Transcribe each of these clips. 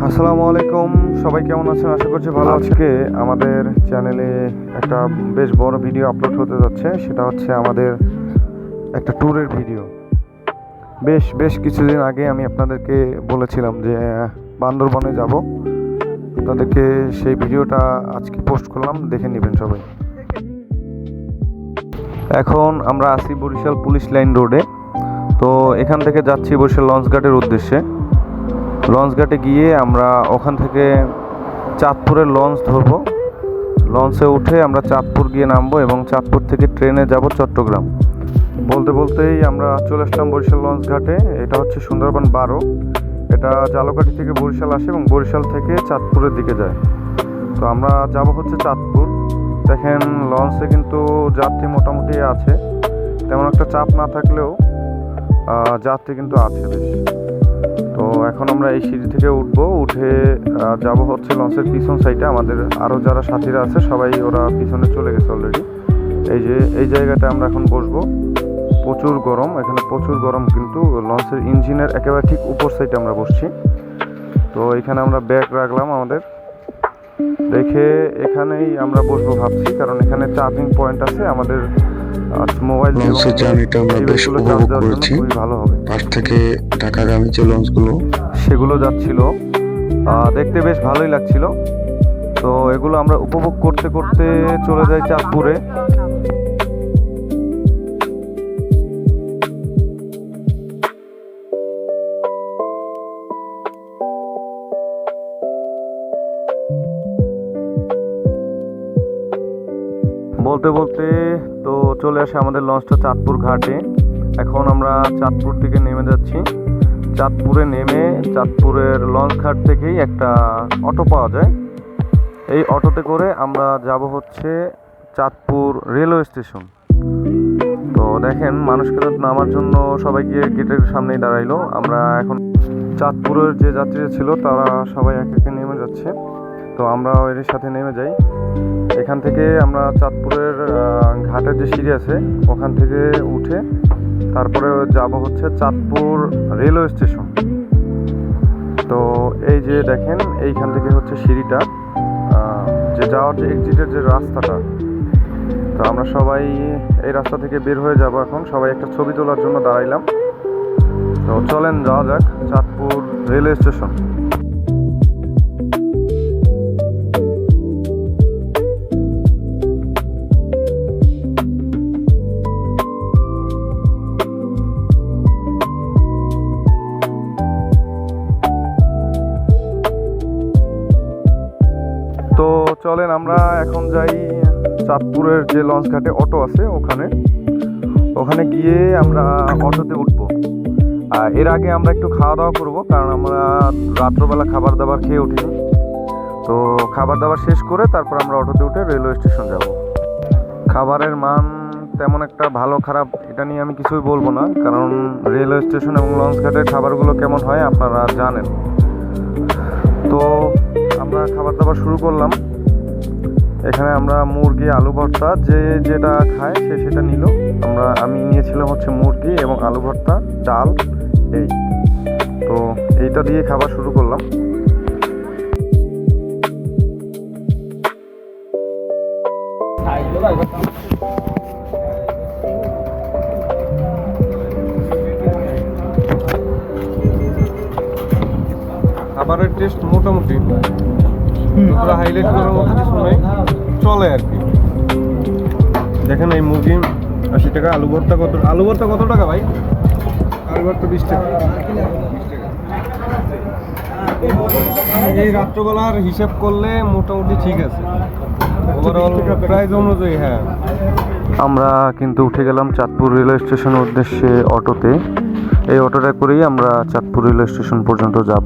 আসসালামু আলাইকুম, সবাই কেমন আছেন? আশা করছি ভালো। আজকে আমাদের চ্যানেলে একটা বেশ বড় ভিডিও আপলোড হতে যাচ্ছে। সেটা হচ্ছে আমাদের একটা ট্যুরের ভিডিও। বেশ কিছুদিন আগে আমি আপনাদেরকে বলেছিলাম যে বান্দরবনে যাব। আপনাদেরকে সেই ভিডিওটা আজকে পোস্ট করলাম, দেখে নেবেন সবাই। এখন আমরা আছি বরিশাল পুলিশ লাইন রোডে। তো এখান থেকে যাচ্ছি বরিশাল লঞ্চঘাটের উদ্দেশ্যে। লঞ্চঘাটে গিয়ে আমরা ওখান থেকে চাঁদপুরের লঞ্চ ধরবো। লঞ্চে উঠে আমরা চাঁদপুর গিয়ে নামবো এবং চাঁদপুর থেকে ট্রেনে যাব চট্টগ্রাম। বলতেই আমরা চলে আসলাম বরিশাল লঞ্চ ঘাটে। এটা হচ্ছে সুন্দরবন 12। এটা জালকাঠি থেকে বরিশাল আসে এবং বরিশাল থেকে চাঁদপুরের দিকে যায়। তো আমরা যাব হচ্ছে চাঁদপুর। দেখেন লঞ্চে কিন্তু যাত্রী মোটামুটি আছে, তেমন একটা চাপ না থাকলেও যাত্রী কিন্তু আছে বেশ। তো এখন আমরা এই সিঁড়ি থেকে উঠে যাব হচ্ছে লঞ্চের পিছন সাইডে। আমাদের আরও যারা সাথীরা আছে সবাই ওরা পিছনে চলে গেছে অলরেডি। এই জায়গাটা আমরা এখন বসবো। প্রচুর গরম এখানে, প্রচুর গরম, কিন্তু লঞ্চের ইঞ্জিনের একেবারে ঠিক উপর সাইডে আমরা বসছি। তো এখানে আমরা ব্যাগ রাখলাম আমাদের, রেখে এখানেই আমরা বসবো ভাবছি, কারণ এখানে চার্জিং পয়েন্ট আছে। আমাদের মোবাইল লঞ্চের জার্নিটা আমরা বেশ উপভোগ করেছি। ভালো হবে। পাশ থেকে ঢাকাগামী যে লঞ্চগুলো সেগুলো যাচ্ছিল, দেখতে বেশ ভালোই লাগছিল। তো এগুলো আমরা উপভোগ করতে করতে চলে যাই চাঁদপুরে। বলতে তো চলে আসে আমাদের লঞ্চটা চাঁদপুর ঘাটে। এখন আমরা চাঁদপুর থেকে নেমে যাচ্ছি। চাঁদপুরে নেমে চাঁদপুরের লঞ্চ ঘাট থেকেই একটা অটো পাওয়া যায়। এই অটোতে করে আমরা যাব হচ্ছে চাঁদপুর রেলওয়ে স্টেশন। তো দেখেন মানুষ কিন্তু নামার জন্য সবাই গিয়ে গেটের সামনেই দাঁড়াইলো। আমরা এখন চাঁদপুরের যে যাত্রীরা ছিল তারা সবাই একে নেমে যাচ্ছে। তো আমরা এর সাথে নেমে যাই। এখান থেকে আমরা চাঁদপুরের ঘাটের যে সিঁড়ি আছে ওখান থেকে উঠে তারপরে যাব হচ্ছে চাঁদপুর রেলওয়ে স্টেশন। তো এই যে দেখেন এইখান থেকে হচ্ছে সিঁড়িটা, যে যাওয়ার যে এক্সিটের যে রাস্তাটা। তো আমরা সবাই এই রাস্তা থেকে বের হয়ে যাব। এখন সবাই একটা ছবি তোলার জন্য দাঁড়াইলাম। তো চলেন যাওয়া যাক চাঁদপুর রেলওয়ে স্টেশন। তো চলেন আমরা এখন যাই চাঁদপুরের যে লঞ্চ ঘাটে অটো আছে ওখানে গিয়ে আমরা অটোতে উঠবো। আর এর আগে আমরা একটু খাওয়া দাওয়া করবো, কারণ আমরা রাত্রবেলা খাবার দাবার খেয়ে উঠিনি। তো খাবার দাবার শেষ করে তারপর আমরা অটোতে উঠে রেলওয়ে স্টেশন যাব। খাবারের মান তেমন একটা ভালো খারাপ এটা নিয়ে আমি কিছুই বলবো না, কারণ রেলওয়ে স্টেশন এবং লঞ্চ ঘাটের খাবারগুলো কেমন হয় আপনারা জানেন। তো আমরা খাবার দাবার শুরু করলাম। এখানে আমরা মুরগি, আলু ভর্তা, যে যেটা খায় সে সেটা নিল। আমি নিয়েছিলাম হচ্ছে মুরগি এবং আলু ভর্তা, ডাল। তো এইটা দিয়ে খাবার শুরু করলাম। খাবারের টেস্ট মোটামুটি, হাইলাইট করার মতো কিছু নেই, চলে আর কি। দেখেন এই মুরগি 80 টাকা, আলু ভর্তা কত টাকা ভাই? আলু ভর্তা 20 টাকা। এই রাত্রবেলার হিসাব করলে মোটামুটি ঠিক আছে, ওভারঅল প্রাইস অনুযায়ী। হ্যাঁ, আমরা কিন্তু উঠে গেলাম চাঁদপুর রেলওয়ে স্টেশনের উদ্দেশ্যে অটোতে। এই অটোটা করেই আমরা চাঁদপুর রেলওয়ে স্টেশন পর্যন্ত যাব।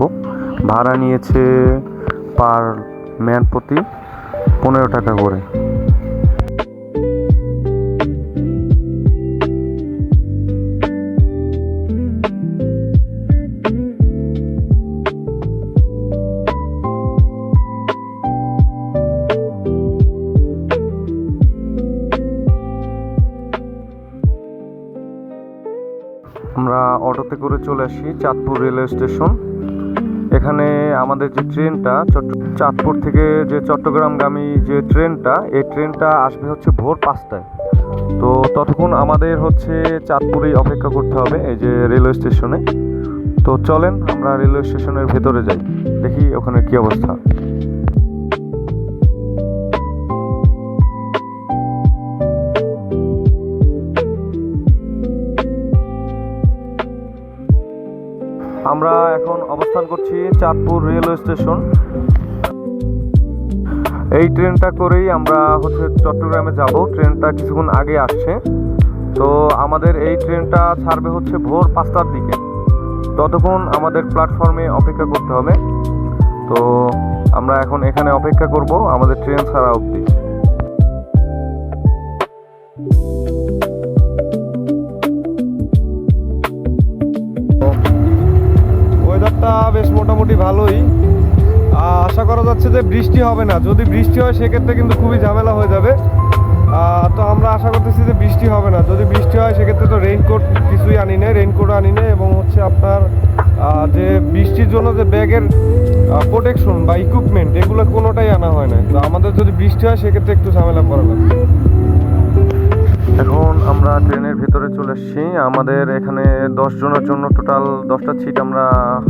ভাড়া নিয়েছে পার ম্যান প্রতি 15 টাকা করে। আমরা অটোতে করে চলে আসি চাঁদপুর রেলওয়ে স্টেশন। এখানে আমাদের যে ট্রেনটা চাঁদপুর থেকে যে চট্টগ্রামগামী যে ট্রেনটা, এই ট্রেনটা আসবে হচ্ছে ভোর 5টায়। তো ততক্ষণ আমাদের হচ্ছে চাঁদপুরেই অপেক্ষা করতে হবে এই যে রেলওয়ে স্টেশনে। তো চলেন আমরা রেলওয়ে স্টেশনের ভেতরে যাই, দেখি ওখানে কি অবস্থা। আমরা এখন অবস্থান করছি চাঁদপুর রেলওয়ে স্টেশন। এই ট্রেনটা করেই আমরা হচ্ছে চট্টগ্রামে যাব। ট্রেনটা কিছুক্ষণ আগে আসছে। তো আমাদের এই ট্রেনটা ছাড়বে হচ্ছে ভোর 5টার দিকে। ততক্ষণ আমাদের প্ল্যাটফর্মে অপেক্ষা করতে হবে। তো আমরা এখন এখানে অপেক্ষা করব আমাদের ট্রেন ছাড়া অবধি। ওয়েদারটা বেশ মোটামুটি ভালোই। আশা করা যাচ্ছে যে বৃষ্টি হবে না। যদি বৃষ্টি হয় সেক্ষেত্রে কিন্তু খুবই ঝামেলা হয়ে যাবে। তো আমরা আশা করতেছি যে বৃষ্টি হবে না। যদি বৃষ্টি হয় সেক্ষেত্রে তো রেইনকোট কিছুই আনি নেই, রেইনকোট আনি নেই, এবং হচ্ছে আপনার যে বৃষ্টির জন্য যে ব্যাগের প্রোটেকশন বা ইকুইপমেন্ট এগুলো কোনোটাই আনা হয় না। তো আমাদের যদি বৃষ্টি হয় সেক্ষেত্রে একটু ঝামেলা পড়া লাগবে। এখন আমরা ট্রেনের ভিতরে চলে এসেছি। আমাদের এখানে 10 জনের জন্য টোটাল 10টা সিট আমরা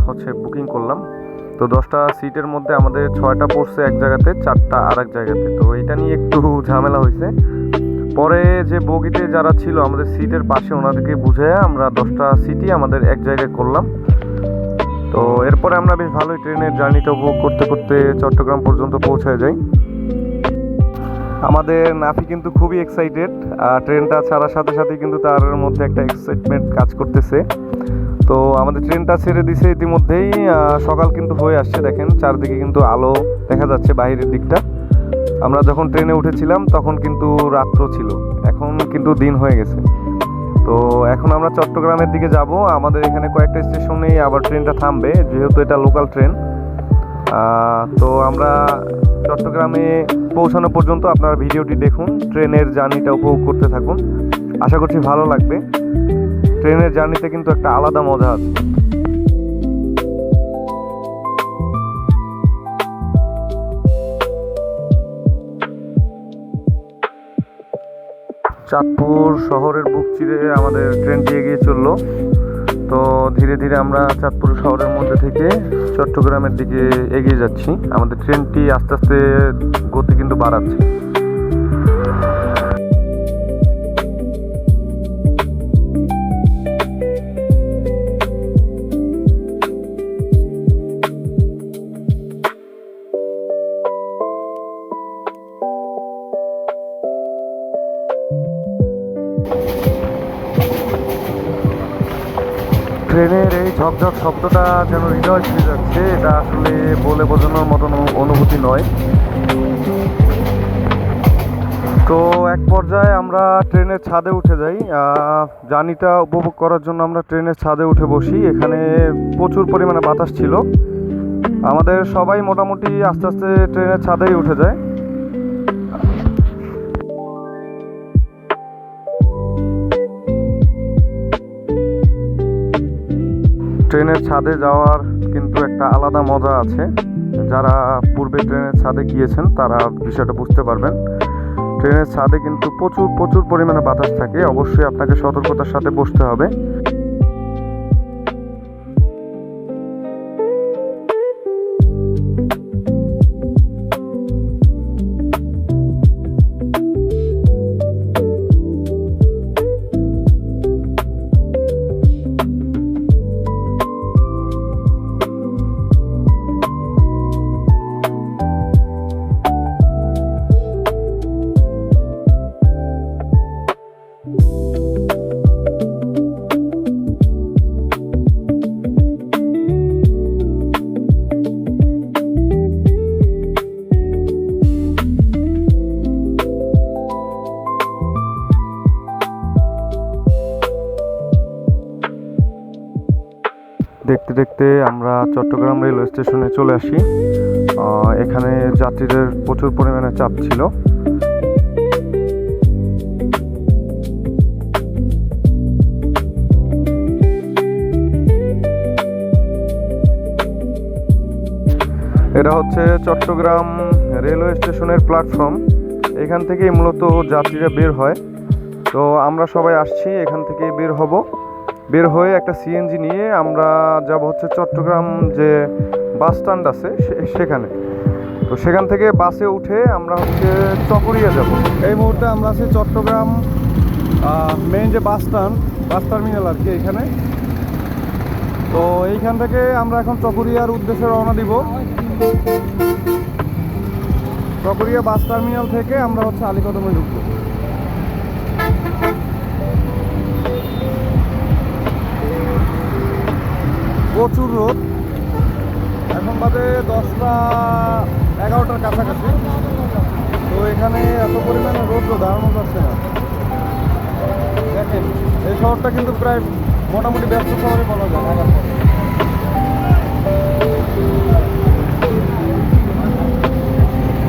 হচ্ছে বুকিং করলাম। তো 10টা সিটের মধ্যে আমাদের 6টা পড়ছে এক জায়গাতে, 4টা আর এক জায়গাতে। তো এটা নিয়ে একটু ঝামেলা হয়েছে। পরে যে বগিতে যারা ছিল আমাদের সিটের পাশে, ওনাদেরকে বুঝিয়ে আমরা 10টা সিটই আমাদের এক জায়গায় করলাম। তো এরপরে আমরা বেশ ভালোই ট্রেনের জার্নিটা উপভোগ করতে করতে চট্টগ্রাম পর্যন্ত পৌঁছায় যাই। আমাদের নাফি কিন্তু খুবই এক্সাইটেড। ট্রেনটা ছাড়ার সাথে সাথে কিন্তু তার মধ্যে একটা এক্সাইটমেন্ট কাজ করতেছে। তো আমাদের ট্রেনটা ছেড়ে দিছে ইতিমধ্যেই। সকাল কিন্তু হয়ে আসছে, দেখেন চারদিকে কিন্তু আলো দেখা যাচ্ছে বাইরের দিকটা। আমরা যখন ট্রেনে উঠেছিলাম তখন কিন্তু রাত্র ছিল, এখন কিন্তু দিন হয়ে গেছে। তো এখন আমরা চট্টগ্রামের দিকে যাব। আমাদের এখানে কয়েকটা স্টেশনেই আবার ট্রেনটা থামবে, যেহেতু এটা লোকাল ট্রেন। তো আমরা চট্টগ্রামে পৌঁছানো পর্যন্ত আপনারা ভিডিওটি দেখুন, ট্রেনের জার্নিটা উপভোগ করতে থাকুন। আশা করছি ভালো লাগবে। ট্রেনের জার্নিতে কিন্তু একটা আলাদা মজা আছে। চাঁদপুর শহরের বুক চিরে আমাদের ট্রেনটি এগিয়ে চললো। তো ধীরে ধীরে আমরা চাঁদপুর শহরের মধ্যে থেকে চট্টগ্রামের দিকে এগিয়ে যাচ্ছি। আমাদের ট্রেনটি আস্তে আস্তে গতি কিন্তু বাড়াচ্ছে। ট্রেনের এই ঝকঝক শব্দটা যেন হৃদয় ছুঁয়ে যাচ্ছে। এটা আসলে বলে বোঝানোর মতন অনুভূতি নয়। তো এক পর্যায়ে আমরা ট্রেনের ছাদে উঠে যাই। জার্নিটা উপভোগ করার জন্য আমরা ট্রেনের ছাদে উঠে বসি। এখানে প্রচুর পরিমাণে বাতাস ছিল। আমাদের সবাই মোটামুটি আস্তে আস্তে ট্রেনের ছাদেই উঠে যায়। ট্রেনের ছাদে যাওয়ার কিন্তু একটা আলাদা মজা আছে। যারা পূর্বে ট্রেনের ছাদে গিয়েছেন তারা বিষয়টা বুঝতে পারবেন। ট্রেনের ছাদে কিন্তু প্রচুর পরিমাণে বাতাস থাকে। অবশ্যই আপনাকে সতর্কতার সাথে বসতে হবে। দেখতে দেখতে আমরা চট্টগ্রাম রেলওয়ে স্টেশনে চলে আসি। এখানে যাত্রীদের প্রচুর পরিমাণে চাপ ছিল। এটা হচ্ছে চট্টগ্রাম রেলওয়ে স্টেশনের প্ল্যাটফর্ম। এখান থেকেই মূলত যাত্রীরা বের হয়। তো আমরা সবাই আসছি, এখান থেকে বের হব। বের হয়ে একটা সিএনজি নিয়ে আমরা যাব হচ্ছে চট্টগ্রাম যে বাস স্ট্যান্ড আছে সেখানে। তো সেখান থেকে বাসে উঠে আমরা হচ্ছে চকরিয়া যাব। এই মুহূর্তে আমরা আছি চট্টগ্রাম মেইন যে বাস স্ট্যান্ড, বাস টার্মিনাল আর কি এখানে। তো এইখান থেকে আমরা এখন চকরিয়ার উদ্দেশ্যে রওনা দিব। চকরিয়া বাস টার্মিনাল থেকে আমরা হচ্ছে আলীকদমে ঢুকবো। প্রচুর রোদ, এখন বাজে 10টা 11টার কাছাকাছি। তো এখানে এত পরিমাণে রোদ দাঁড়ানো যাচ্ছে না। দেখেন এই শহরটা কিন্তু প্রায় মোটামুটি ব্যস্ত শহরে বলা যায় ঢাকার পরে।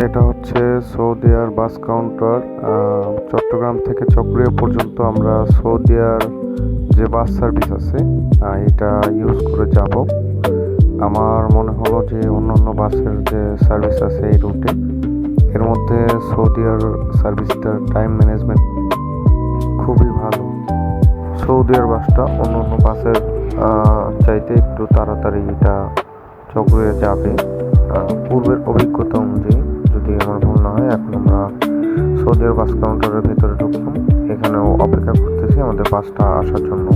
এটা হচ্ছে সৌদিয়ার বাস কাউন্টার। চট্টগ্রাম থেকে চকরিয়া পর্যন্ত আমরা সৌদিয়ার যে বাস সার্ভিস আছে এটা ইউজ করে যাব। আমার মনে হলো যে অন্যান্য বাসের যে সার্ভিস আছে এই রুটে, এর মধ্যে সৌদিয়ার সার্ভিসটার টাইম ম্যানেজমেন্ট খুবই ভালো। সৌদিয়ার বাসটা অন্য বাসের চাইতে একটু তাড়াতাড়ি এটা চকরিয়া যাবে পূর্বের অভিজ্ঞতা অনুযায়ী, যদি আমার ভুল না হয়। এখন আমরা সৌদিয়ার বাস কাউন্টারের ভিতরে ঢুকলাম। এখানেও অপেক্ষা করতেছি আমাদের বাসটা আসার জন্য।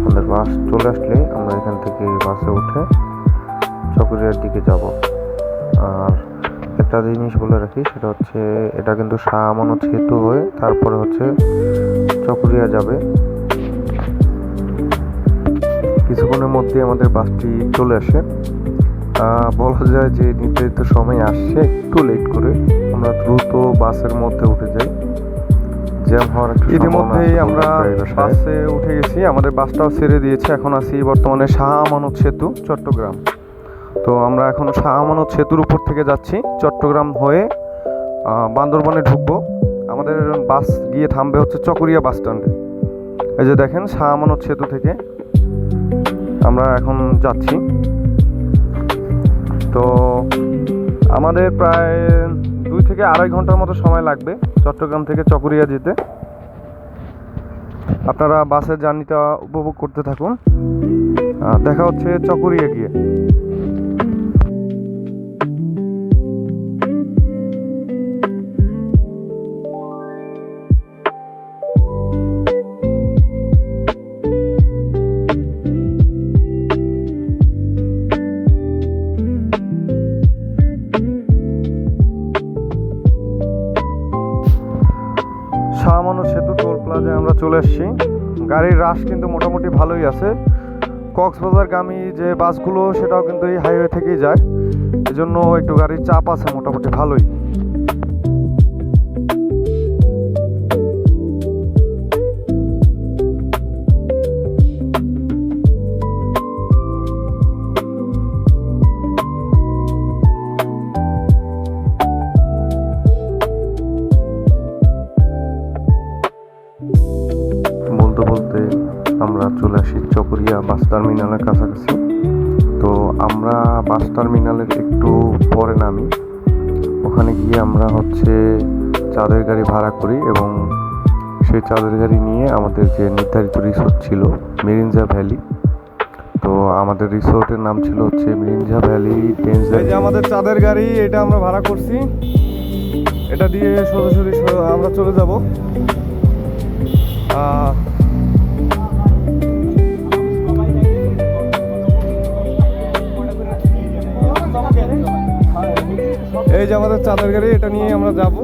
আমাদের বাস চলে আসলে আমরা এখান থেকে বাসে উঠে চকরিয়ার দিকে যাব। আর একটা জিনিস বলে রাখি, সেটা হচ্ছে এটা কিন্তু শাহ আমানত সেতু হয়ে তারপরে হচ্ছে চকরিয়া যাবে। কিছুক্ষণের মধ্যে আমাদের বাসটি চলে আসে। বলা যায় যে নির্ধারিত সময় আসছে একটু লেট করে। আমরা দ্রুত বাসের মধ্যে উঠে যাই, জ্যাম হওয়ার একটু ইতিমধ্যেই আমরা বাসে উঠে গেছি। আমাদের বাসটাও ছেড়ে দিয়েছে। এখন আছি বর্তমানে শাহ আমানত সেতু চট্টগ্রাম। তো আমরা এখন শাহ আমানত সেতুর উপর থেকে যাচ্ছি চট্টগ্রাম হয়ে বান্দরবানে ঢুকবো। আমাদের বাস গিয়ে থামবে হচ্ছে চকরিয়া বাস স্ট্যান্ডে। এই যে দেখেন শাহ আমানত সেতু থেকে আমরা এখন যাচ্ছি। তো আমাদের প্রায় 2 থেকে 2.5 ঘন্টার মতো সময় লাগবে চট্টগ্রাম থেকে চকরিয়া যেতে। আপনারা বাসের জার্নিটা উপভোগ করতে থাকুন। দেখা হচ্ছে চকরিয়া গিয়ে। শাহ আমানত সেতু টোল প্লাজায় আমরা চলে এসেছি। গাড়ির রাশ কিন্তু মোটামুটি ভালোই আছে। কক্সবাজারগামী যে বাসগুলো সেটাও কিন্তু এই হাইওয়ে থেকেই যায়, এজন্য একটু গাড়ির চাপ আছে মোটামুটি ভালোই। বলতে বলতে আমরা চলে আসি চকরিয়া বাস টার্মিনালের কাছাকাছি। তো আমরা বাস টার্মিনালের একটু পরে নামি। ওখানে গিয়ে আমরা হচ্ছে চাঁদের গাড়ি ভাড়া করি এবং সেই চাঁদের গাড়ি নিয়ে আমাদের যে নির্ধারিত রিসোর্ট ছিল মিরিঞ্জা ভ্যালি, তো আমাদের রিসোর্টের নাম ছিল হচ্ছে মিরিঞ্জা ভ্যালি ডেঞ্জার। এই যে আমাদের চাঁদের গাড়ি, এটা আমরা ভাড়া করছি। এটা দিয়ে সোজাসুজি আমরা চলে যাব এই যে আমাদের চাঁদের গাড়ি, এটা নিয়ে আমরা যাব।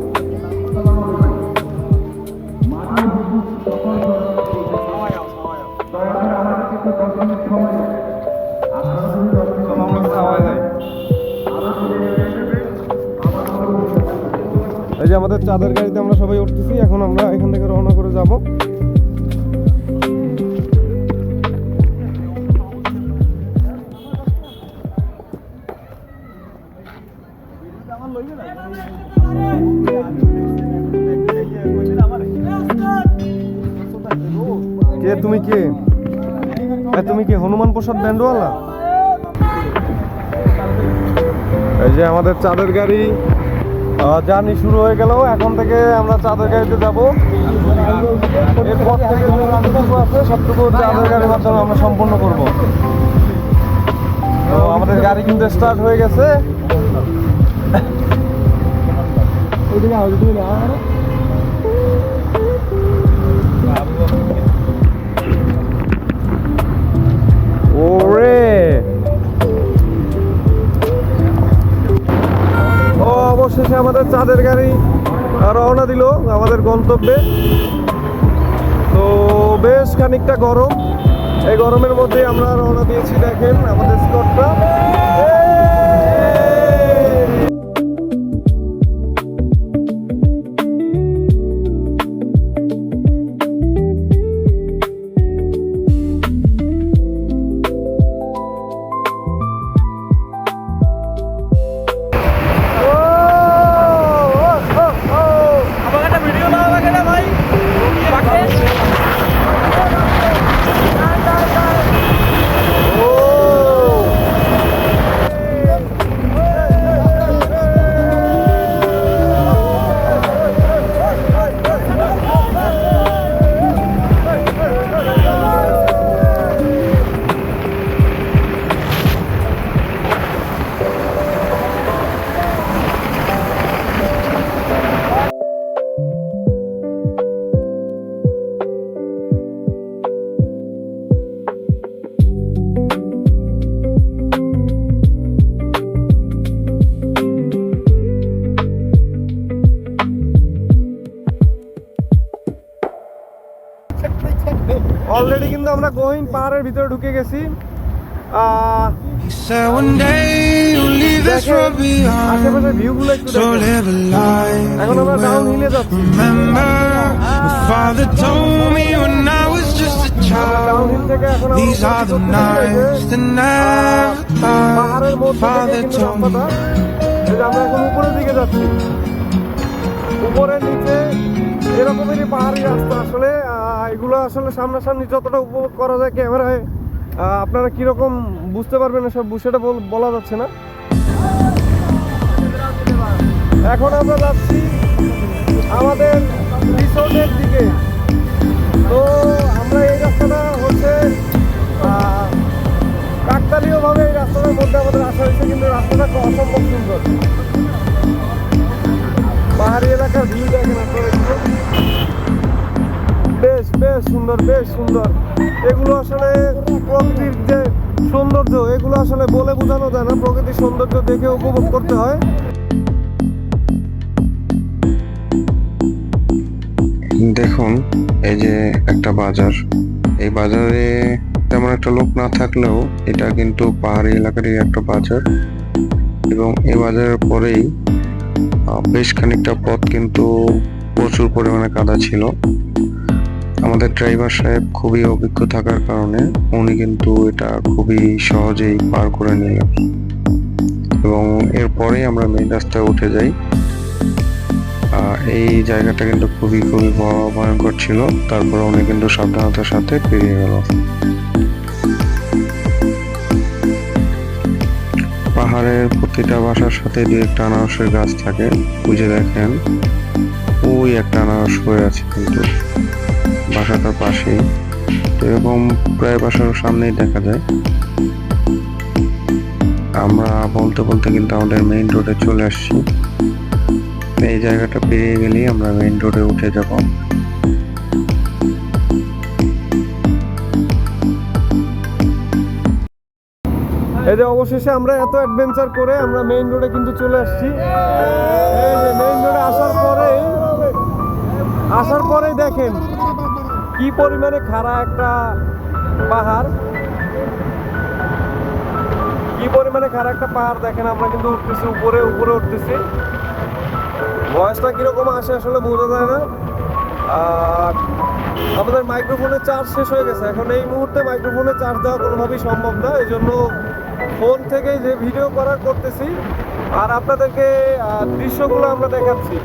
এই যে আমাদের চাঁদের গাড়িতে আমরা সবাই উঠতেছি। এখন আমরা এখান থেকে রওনা করে যাব। কে তুমি? কে তুমি? কে হনুমান প্রসাদ ব্যান্ডওয়ালা? যে আমাদের চাঁদের গাড়ি জার্নি শুরু হয়ে গেল। এখন থেকে আমরা চাঁদের গাড়িতে যাব। এরপর থেকে যে রাস্তাটুকু আছে সবটুকু চাঁদের গাড়ির মাধ্যমে আমরা সম্পূর্ণ করব। তো আমাদের গাড়ি কিন্তু স্টার্ট হয়ে গেছে। ওরে অবশেষে আমাদের চাঁদের গাড়ি রওনা দিল আমাদের গন্তব্যে। তো বেশ খানিকটা গরম, এই গরমের মধ্যে আমরা রওনা দিয়েছি। দেখেন আমাদের স্কটটা অলরেডি কিন্তু আমরা গহীন পাহাড়ের ভিতরে ঢুকে গেছি। আশেপাশের ভিউগুলো একটু দেখেন। এখন আমরা ডাউন হিলে যাচ্ছি। ডাউন হিল থেকে এখন পাহাড়ের মধ্যে থেকে কিন্তু রাস্তাটা, আমরা এখন উপরের দিকে যাচ্ছি। উপরের নিচে এরকমেরই পাহাড়ি রাস্তা। আসলে এগুলো আসলে সামনাসামনি যতটা উপভোগ করা যায় ক্যামেরায় আপনারা কিরকম বুঝতে পারবেন এসব সেটা বলা যাচ্ছে না। এখন আমরা যাচ্ছি আমাদের রিসোর্টের দিকে। তো আমরা এই রাস্তাটা হচ্ছে কাকতালীয়ভাবে এই রাস্তাটার মধ্যে আমাদের আসা হয়েছে, কিন্তু রাস্তাটা অসম্ভব সুন্দর। পাহাড়ি এলাকার ভিউ দেখেন আপনারা, বেশ বেশ সুন্দর, বেশ সুন্দর। এগুলো আসলে প্রকৃতির যে সৌন্দর্য, এগুলো আসলে বলে বোঝানো যায় না। প্রকৃতির সৌন্দর্য দেখে উপভোগ করতে হয়। দেখুন, এই যে একটা বাজার, এই বাজারে তেমন একটা লোক না থাকলেও এটা কিন্তু পাহাড়ি এলাকারই একটা বাজার। এবং এই বাজারের পরেই বেশ খানিকটা পথ কিন্তু প্রচুর পরিমাণে কাদা ছিল। আমাদের ড্রাইভার সাহেব খুবই অভিজ্ঞ থাকার কারণে উনি কিন্তু এটা খুবই সহজেই পার করে নিলেন এবং এরপরেই আমরা মেইন রাস্তায় উঠে যাই। এই জায়গাটা কিন্তু খুবই খুবই ভয়ঙ্কর ছিল, তারপরে উনি কিন্তু সাবধানতার সাথে পেরিয়ে গেল। পাহাড়ের প্রতিটা বাসার সাথে দু একটা আনারসের গাছ থাকে। ওই যে দেখেন, ওই একটা আনারস হয়ে আছে কিন্তু বাসাটার পাশেই। এরকম প্রায় বাসার সামনেই দেখা যায়। আমরা বলতে বলতে কিন্তু আমাদের মেইন রোডে চলে আসছি। এই জায়গাটা পেরিয়ে গেলেই আমরা মেইন রোডে উঠে যাব। এই যে অবশেষে আমরা এত অ্যাডভেঞ্চার করে আমরা মেইন রোডে কিন্তু চলে আসছি। এই যে মেইন রোডে আসার পরেই দেখেন কি পরিমাণে খাড়া একটা পাহাড়, কি পরিমাণে খাড়া একটা পাহাড় দেখেন। আমরা কিন্তু উঠতেছি, উপরে উঠতেছি। ভয়েসটা কিরকম আসে আসলে বোঝা যায় না। আর আমাদের মাইক্রোফোনের চার্জ শেষ হয়ে গেছে। এখন এই মুহূর্তে মাইক্রোফোনে চার্জ দেওয়া কোনোভাবেই সম্ভব না, এই জন্য ফোন থেকেই যে ভিডিও করার করতেছি আর আপনাদেরকে দৃশ্যগুলো আমরা দেখাচ্ছি।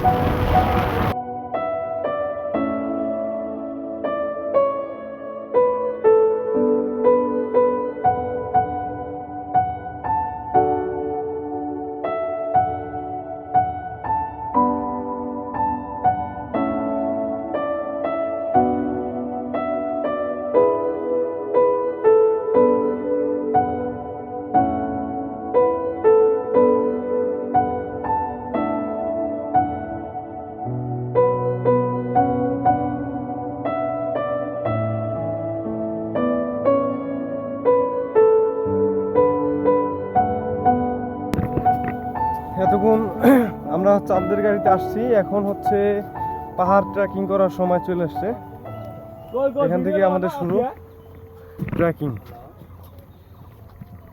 এতক্ষণ আমরা চাঁদের গাড়িতে আসছি, এখন হচ্ছে পাহাড় ট্রেকিং করার সময় চলে আসছে। এখান থেকে আমাদের শুরু ট্রেকিং।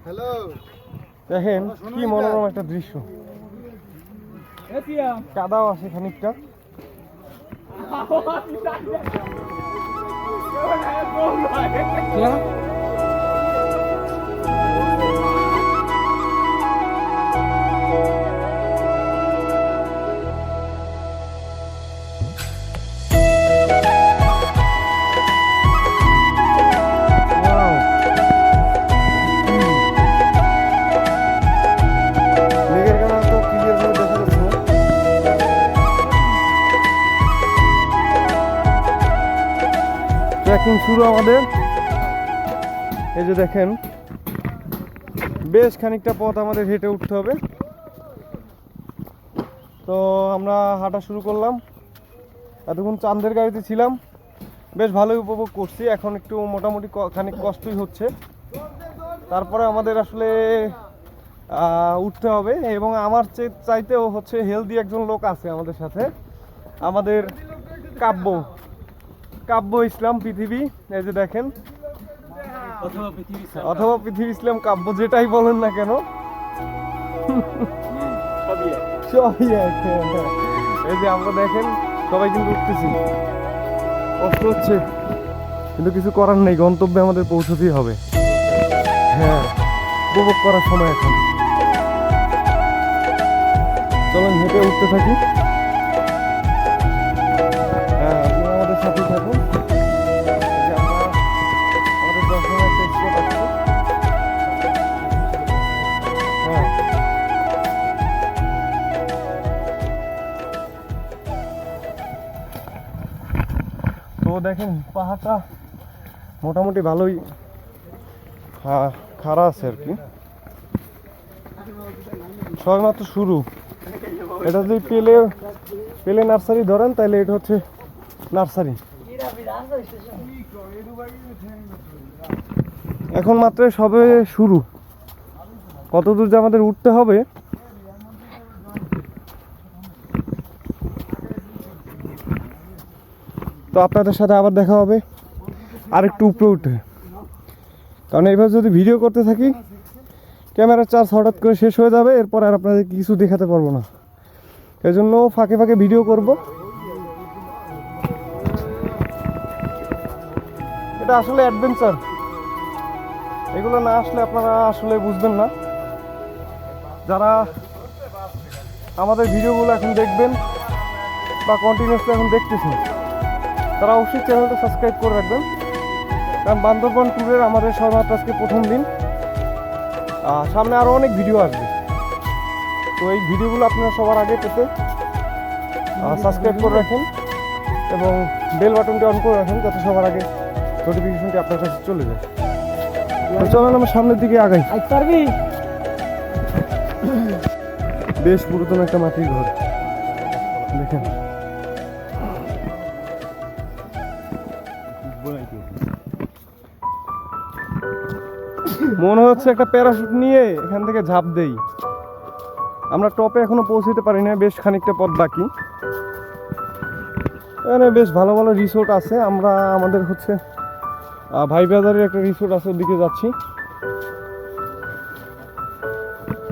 হ্যালো, দেখেন কি মনোরম একটা দৃশ্য, কাদাও আছে খানিকটা। Wow! মেঘের কারণে তো ক্লিয়ার ভাবে দেখা যাচ্ছে না। ট্রেকিং শুরু আমাদের। এই যে দেখেন, বেশ খানিকটা পথ আমাদের হেঁটে উঠতে হবে। তো আমরা হাঁটা শুরু করলাম। এতক্ষণ চাঁদের গাড়িতে ছিলাম, বেশ ভালোই উপভোগ করছি। এখন একটু মোটামুটি খানিক কষ্টই হচ্ছে, তারপরে আমাদের আসলে উঠতে হবে। এবং আমার চাইতেও হচ্ছে হেলদি একজন লোক আছে আমাদের সাথে, আমাদের কাব্য ইসলাম পৃথিবী। এই যে দেখেন, অথবা পৃথিবী ইসলাম কাব্য, যেটাই বলেন না কেন সবই এক। এই যে আমরা দেখেন সবাই কিন্তু উঠতেছি, কষ্ট হচ্ছে কিন্তু কিছু করার নেই, গন্তব্যে আমাদের পৌঁছতেই হবে। হ্যাঁ, উপভোগ করার সময় এখন। চলেন হেঁটে উঠতে থাকি। হ্যাঁ, আপনারা আমাদের সাথেই থাকুন। এই যে আমরা আমাদের দর্শনের একটা স্পট আছে। হ্যাঁ, তো দেখেন পাহাড়টা মোটামুটি ভালোই খাড়া আছে আর কি। সবেমাত্র শুরু। এটা যদি পেলে নার্সারি ধরেন, তাহলে এটা হচ্ছে নার্সারি। এখন মাত্র সবে শুরু, কত দূর যে আমাদের উঠতে হবে। তো আপনাদের সাথে আবার দেখা হবে আর একটু উপরে উঠে, কারণ এইভাবে যদি ভিডিও করতে থাকি ক্যামেরার চার্জ হঠাৎ করে শেষ হয়ে যাবে, এরপর আর আপনাদের কিছু দেখাতে পারবো না। এই জন্য ফাঁকে ফাঁকে ভিডিও করব। এটা আসলে অ্যাডভেঞ্চার, এগুলো না আসলে আপনারা আসলে বুঝবেন না। যারা আমাদের ভিডিওগুলো এখন দেখবেন বা কন্টিনিউসলি এখন দেখতেছেন, তারা অবশ্যই চ্যানেলটা সাবস্ক্রাইব করে রাখবেন, কারণ বান্দরবান ট্যুরের আমাদের সবেমাত্র আজকে প্রথম দিন। সামনে আরও অনেক ভিডিও আসবে। তো এই ভিডিওগুলো আপনারা সবার আগে পেতে সাবস্ক্রাইব করে রাখেন এবং বেল বাটনটি অন করে রাখেন, যাতে সবার আগে নোটিফিকেশনটি আপনার কাছে চলে যায়। চলেন আমরা সামনের দিকে আগাই। বেশ পুরাতন একটা মাটির ঘর দেখেন। মনে হচ্ছে একটা প্যারাশুট নিয়ে এখান থেকে ঝাঁপ দেই। আমরা টপে এখনো পৌঁছতে পারি না, বেশ খানিকটা পথ বাকি। এখানে বেশ ভালো ভালো রিসোর্ট আছে। আমরা আমাদের হচ্ছে ভাই বাজারের একটা রিসোর্ট আছে, ওদিকে যাচ্ছি।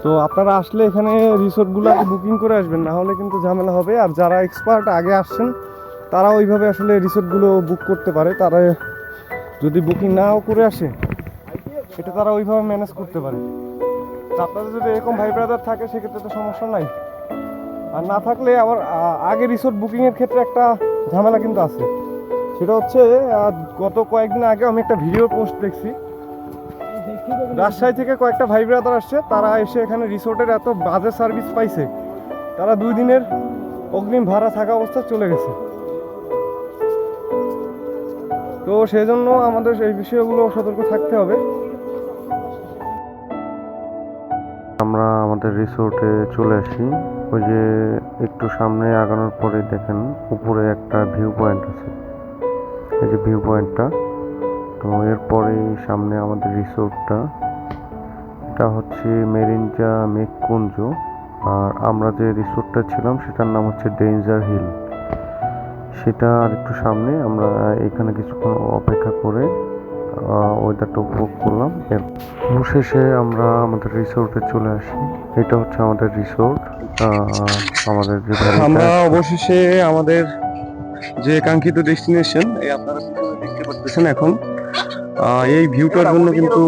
তো আপনারা আসলে এখানে রিসোর্টগুলো আগে বুকিং করে আসবেন, না হলে কিন্তু ঝামেলা হবে। আর যারা এক্সপার্ট আগে আসছেন তারা ওইভাবে আসলে রিসোর্টগুলো বুক করতে পারে। তারা যদি বুকিং নাও করে আসে, এটা তারা ওইভাবে ম্যানেজ করতে পারে। আপনাদের যদি এরকম ভাই ব্রাদার থাকে সেক্ষেত্রে তো সমস্যা নাই। আর না থাকলে আবার আগে রিসোর্ট বুকিংয়ের ক্ষেত্রে একটা ঝামেলা কিন্তু আছে। সেটা হচ্ছে গত কয়েকদিন আগে আমি একটা ভিডিও পোস্ট দেখছি, রাজশাহী থেকে কয়েকটা ভাই ব্রাদার আসছে, তারা এসে এখানে রিসোর্টের এত বাজে সার্ভিস পাইছে, তারা 2 দিনের অগ্রিম ভাড়া থাকা অবস্থা চলে গেছে। তো সেই জন্য আমাদের এই বিষয়গুলো সতর্ক থাকতে হবে। আমরা আমাদের রিসোর্টে চলে আসি। ওই যে একটু সামনে আগানোর পরে দেখেন উপরে একটা ভিউ পয়েন্ট আছে, এই যে ভিউ পয়েন্টটা। তো এরপরে সামনে আমাদের রিসোর্টটা, এটা হচ্ছে মেরিঞ্জা মেঘকুঞ্জ। আর আমরা যে রিসোর্টটা ছিলাম সেটার নাম হচ্ছে ডেঞ্জার হিল। সেটা আর একটু সামনে। আমরা এখানে কিছুক্ষণ অপেক্ষা করে ওয়েদারটা উপভোগ করলাম। এর শেষে আমরা আমাদের রিসোর্টে চলে আসি। এটা হচ্ছে আমাদের রিসোর্ট। আমাদের যে আমরা অবশেষে আমাদের যে কাঙ্ক্ষিত ডেস্টিনেশন, এই আপনারা পিছনে দেখতে পাচ্ছেন এখন, এই ভিউটার জন্য কিন্তু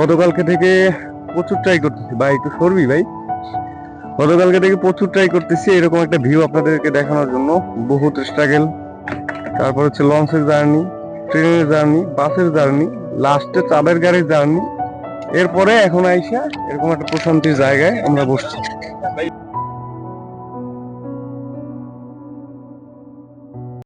গতকালকে থেকে প্রচুর ট্রাই করতেছি। ভাই একটু সরবি ভাই। গতকালকে থেকে প্রচুর ট্রাই করতেছি এরকম একটা ভিউ আপনাদেরকে দেখানোর জন্য। বহুত স্ট্রাগল, তারপর হচ্ছে লঞ্চের জার্নি, ট্রেনের জার্নি, বাসের জার্নি, লাস্টে চাঁদের গাড়ির জার্নি, এরপরে এখন আইসা এরকম একটা প্রশান্তির জায়গায় আমরা বসছি।